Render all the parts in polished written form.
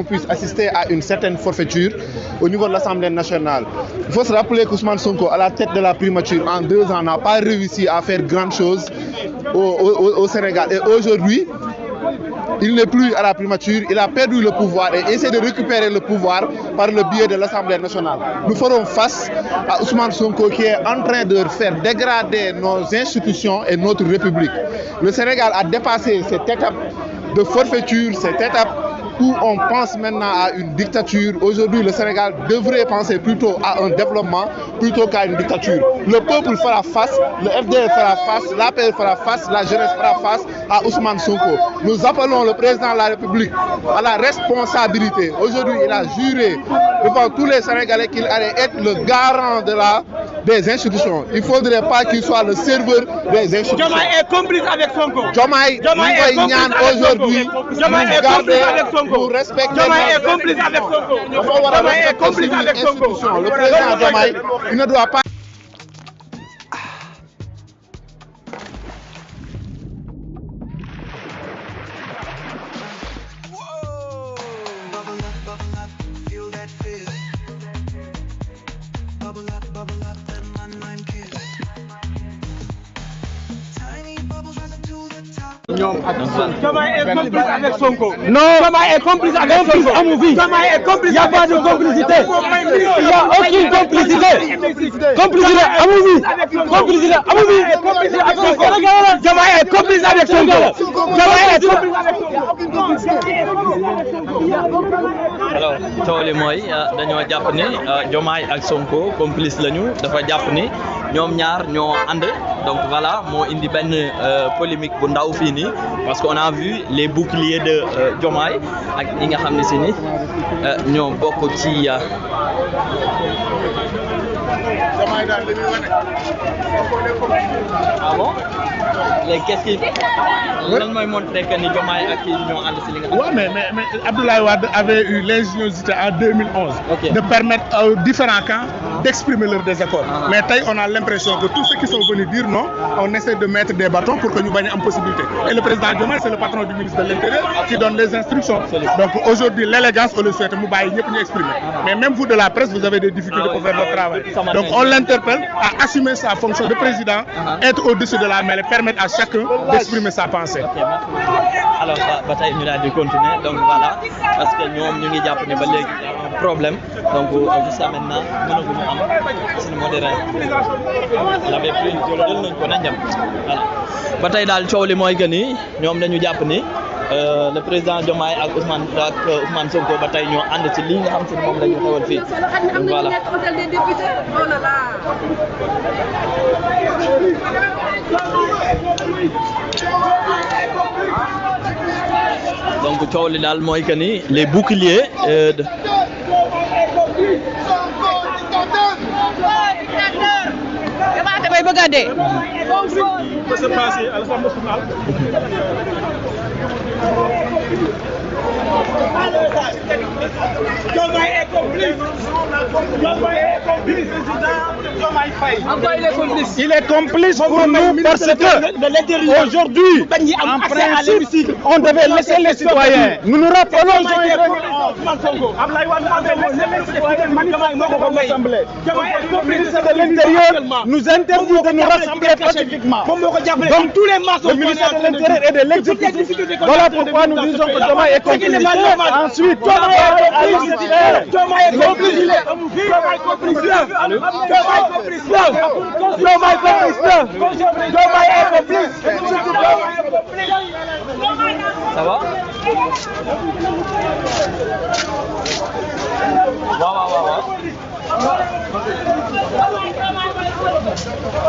On puisse assister à une certaine forfaiture au niveau de l'Assemblée nationale. Il faut se rappeler qu'Ousmane Sonko, à la tête de la primature, en 2 ans, n'a pas réussi à faire grand chose au Sénégal. Et aujourd'hui, il n'est plus à la primature, il a perdu le pouvoir et essaie de récupérer le pouvoir par le biais de l'Assemblée nationale. Nous ferons face à Ousmane Sonko qui est en train de faire dégrader nos institutions et notre République. Le Sénégal a dépassé cette étape de forfaiture, cette étape où on pense maintenant à une dictature. Aujourd'hui, le Sénégal devrait penser plutôt à un développement plutôt qu'à une dictature. Le peuple fera face, le FDL fera face, l'APR fera face, la jeunesse fera face à Ousmane Sonko. Nous appelons le président de la République à la responsabilité. Aujourd'hui, il a juré devant tous les Sénégalais qu'il allait être le garant des institutions. Il ne faudrait pas qu'il soit le serveur des institutions. Diomaye est complice avec Sonko. Diomaye est complice aujourd'hui. Diomaye est complice avec Sonko. Pour respecter Diomaye est complice avec Sonko. Diomaye est complice avec Sonko. Le président Diomaye, il ne doit pas. Diomaye est complice avec Sonko. Non, Diomaye est complice avec Sonko. Diomaye est complice. Il n'y a pas de complicité. Il n'y a aucune complicité. Complicité, Amouvi. Complicité, Amouvi. Diomaye est complice avec Sonko. Diomaye est complice avec alors coow li mooy dañoo jàpp ni Diomaye ak Sonko complice lañu dafa jàpp ni ñoom ñaar ñoo ànd donc voilà moo indi benn polémique bu ndaw fii nii parce qu'on a vu les boucliers de Diomaye ak ñi nga xam ne si ni ñoo bokk ci ah bon léegi qu'est-ce qui lan mooy montrer que ni Diomaye ak kii ñoo ànd si li nga xam. Ouais, mais Abdoulaye Wade avait eu l'ingéniosité en 2011 Okay. de permettre aux différents camps d'exprimer leur désaccord. Mais taille, on a l'impression que tous ceux qui sont venus dire non, on essaie de mettre des bâtons pour que nous gagnons en possibilité. Et le président Diomaye, c'est le patron du ministre de l'Intérieur qui donne les instructions. Donc aujourd'hui, l'élégance, on le souhaite, nous nous exprimer. Mais même vous de la presse, vous avez des difficultés pour faire votre travail. Donc on l'interpelle à assumer sa fonction de président, être au-dessus de la mêlée, permettre à chacun d'exprimer sa pensée. Ok, merci. Alors ba tey ñu daal di continuer donc voilà parce que ñoom ñu ngi jàpp ne ba léegi problème donc jusqu'à maintenant mënaguñu am suñu modéré la bépp jël nañ ko nañ dem voilà ba tey daal coow li mooy que ni ñoom dañu jàpp ni le président Diomaye ak Ousmane Sonko ba tey ñoo ànd ci lii nga xam si ne moom la ñu xewal fii donc voilà. Donc coow li daal mooy que ni les boucliers damay bëgg a dee. Que se passe à l'Assemblée nationale? Diomaye est complice. Diomaye est complice. Il est complice pour nous parce que aujourd'hui, en principe, on devait laisser les citoyens. Nous nous rappelons le ministre de l'Intérieur nous interdit de nous rassembler pacifiquement. Donc tous les le ministère de l'Intérieur et de l'exécutif. Voilà pourquoi nous disons que Diomaye est complice. Ensuite, Diomaye est complice. Ça va?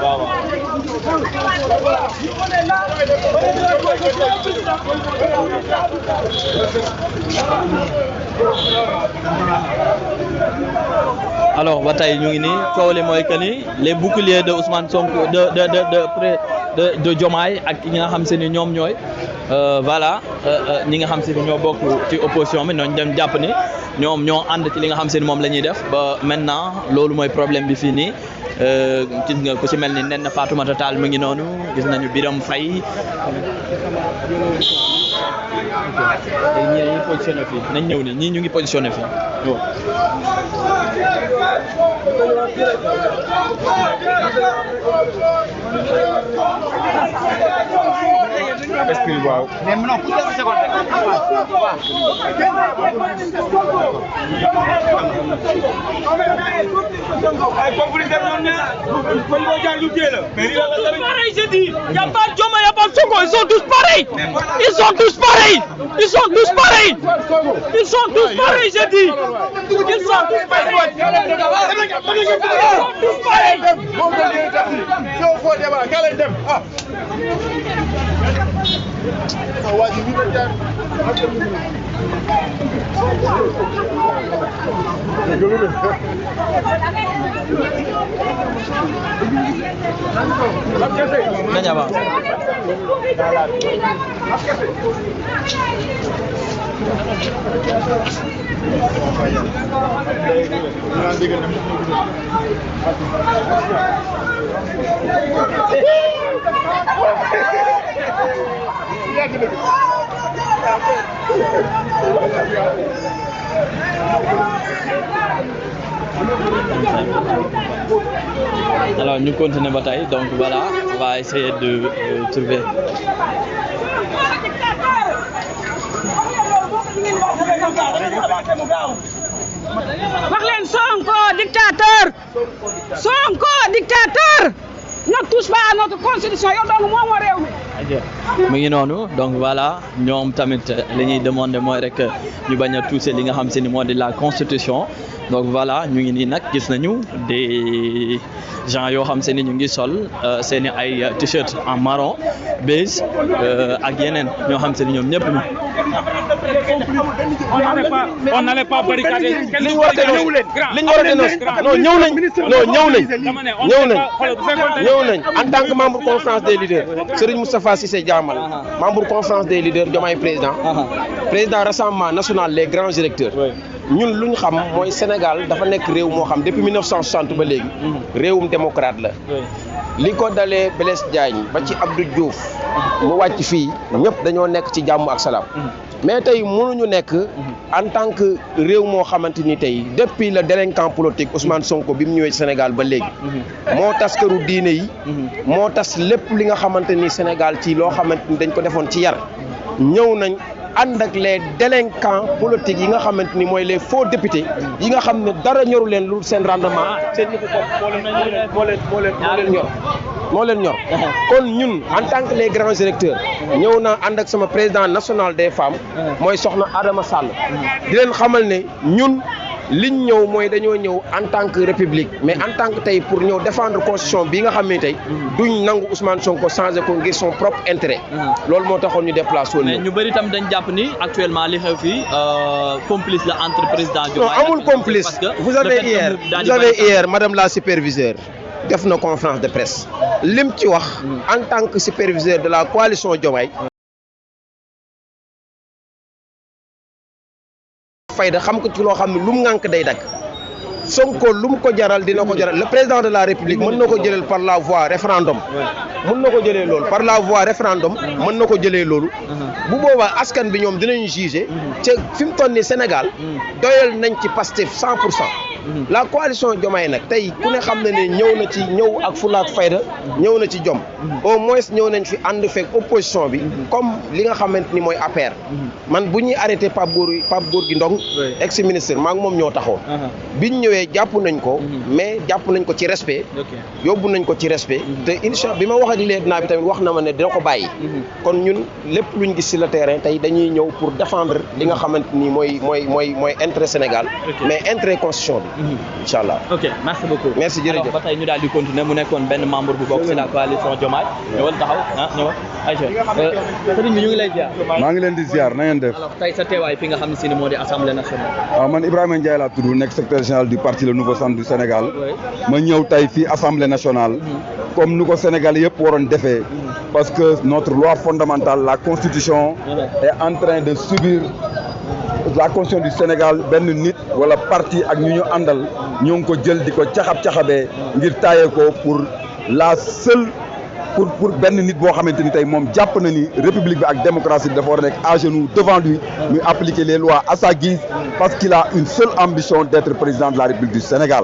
waaw. Alors ba tey ñu ngi nii coow li mooy que ni les boucliers de Ousmane Sonko de Diomaye ak ñi nga xam se ni ñoom ñooy voilà ñi nga xam se ni ñoo bokk ci opposition bi ñooñu dem jàpp ni ñoom ñoo ànd ci li nga xam se ni moom la ñuy def ba maintenant loolu mooy problème bi fii nii gis nga ku ci mel ni nen na Fatoumata Tall mu ngi noonu gis nañu Biram Faye ñii dañuy positionné fii nañ ñëw ni ñii ñu ngi positionné fii esprit waaw mais non pour quelques secondes pareil, j'ai dit. Il n'y a pas de Diomaye, il n'y a pas de Sonko. Ils sont tous pareils. Ils sont tous pareils. Ils sont tous pareils. Ils sont tous pareils, j'ai dit. Ils sont tous pareils. nañ avance alors ñu continuer ba tey donc voilà on va essayer de trouver wax leen Sonko dictateur Sonko dictateur ne touche pas à notre constitution yow donc moom moo réew mi mu ngi noonu donc voilà ñoom tamit li ñuy demander mooy rek ñu bañ a toucher li nga xam se ni moo di la constitution donc voilà ñu ngi nii nag gis nañu des gens yoo xam se ni ñu ngi sol seen i ay t-shirt en marron beige ak yeneen ñoo xam se ni ñoom ñëpp ñu On n'allait pas barricader. li ñu war a dénoncer non ñëw nañ en tant que membre conférence des leaders Serigne Moustapha Cissé Diamal membre conférence des leaders Diomaye président rassemblement national les grands électeurs ñun lu ñu xam mooy Sénégal dafa nekk réew moo xam depuis 1960 ba léegi réewum démocrate la li ko dalee Blaise Diagne ba ci Abdou Diouf mu wàcc fii ñëpp dañoo nekk ci jàmm ak salaam mais tey mënuñu nekk en tant que réew moo xamante ni tey depuis le délinquant politique Ousmane Sonko bi mu ñëwee Sénégal ba léegi moo tas këru diine yi moo tas lépp li nga xamante ni Sénégal ci loo xamante ni dañ ko defoon ci yar ñëw nañ ànd ak les délinquants politiques yi nga xamante ni mooy les faux députés yi nga xam ne dara ñoru leen lu seen rendement seen ñëpp moo leen ñor kon ñun en tant que les grands électeurs ñëw naa ànd ak sama président national des femmes mooy soxna Adama Sall di leen xamal ne ñun liñ ñëw mooy dañoo ñëw en tant que république mais en tant que tey pour ñëw défendre constitution bi nga xam ne tey duñ nangu Ousmane Sonko changé ko ngir son propre intérêt loolu moo taxoon ñu déplacé woon. mais ñu bëri tam dañ jàpp ni actuellement li xew fii complice la entre président Diomaye. non amul complice parce que vous avez hier madame la superviseure def na conférence de presse lim ci wax en tant que superviseur de la coalition Diomaye fayda xam ko ci loo xam ne lu mu ngànk day dagg Sonko lu mu ko jaral dina ko jaral le président de la République mën na ko jëlee par la voie référendum mën na ko jëlee loolu par la voie référendum mën na ko jëlee loolu bu boobaa askan bi ñoom dinañu juger ca fi mu toll nii Sénégal doyal nañ ci Pastef 100%. la coalition Diomaye nag tey ku ne xam na ne ñëw ak fulla ak fayda ñëw na ci jom au moins ñëw nañ fi ànd fekk opposition bi comme li nga xamante ni mooy APR man bu ñuy arrêté Pape Gorgui Ndong ex ministre maa ngi moom ñoo taxoon biñ ñëwee jàpp nañ ko mais jàpp nañ ko ci respect yóbbu nañ ko ci respect te incha bi ma wax ak lieutenant bi tamit wax na ma ne dina ko bàyyi kon ñun lépp luñ gis sur le terrain tey dañuy ñëw pour défendre li nga xamante ni mooy intérêt Sénégal mais intérêt constitution bi incha allah. ok merci beaucoup. merci jërëjëf alors ba tey ñu daal di continuer mu nekkoon benn membre bu bokk ci la coalition Diomaye ñëwal taxaw ñëwal ayca sëriñ bi ñu ngi lay ziar. maa ngi leen di ziar na ngeen def. alors tey sa teewaay fi nga xam ne si ni moo di assemblée nationale. waaw man Ibrahima Ndiaye laa tudd nekk secrétaire général du parti Le Nouveau Centre du Sénégal. ma ñëw tey fii assemblée nationale. comme nu ko Sénégal yëpp waroon defee. parce que notre loi fondamentale la constitution est en train de subir la constitution du Sénégal benn nit wala parti ak ñu àndal ñoo ngi ko jël di ko caxabee ngir taayee ko pour la seule pour benn nit boo xamante ni tey moom jàpp na ni république bi ak démocratie bi dafa war a nekk à genoux devant lui muy appliquer les lois à sa guise parce qu'il a une seule ambition d'être président de la République du Sénégal.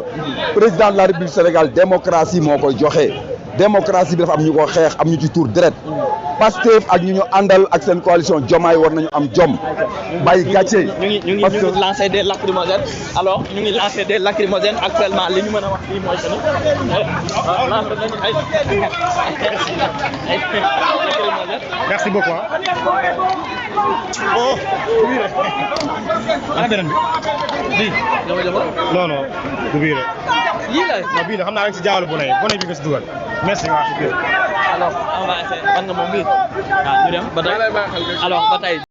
Président de la République du Sénégal démocratie moo koy joxe démocratie bi dafa am ñu ko xeex am ñu ci tuur deret Pastef ak ñu àndal ak seen coalition Diomaye war nañu am jom bàyyi gàcce. ñu ngi lancer des lacrymogènes alors ñu ngi lancer des lacrymogènes actuellement li ñu mën a wax fii mooy que ni lancer nañu ay lacrymogènes. Merci beaucoup. Oh. Ana beneen bi. Bii. Non non. Du bii rek. Yii la. Non bii la xam naa rek si jaawalu bu ne bi nga si dugal. Merci waaw. Alors on va essayer ban nga moom bii. waaw ñu dem ba tey alors ba tey.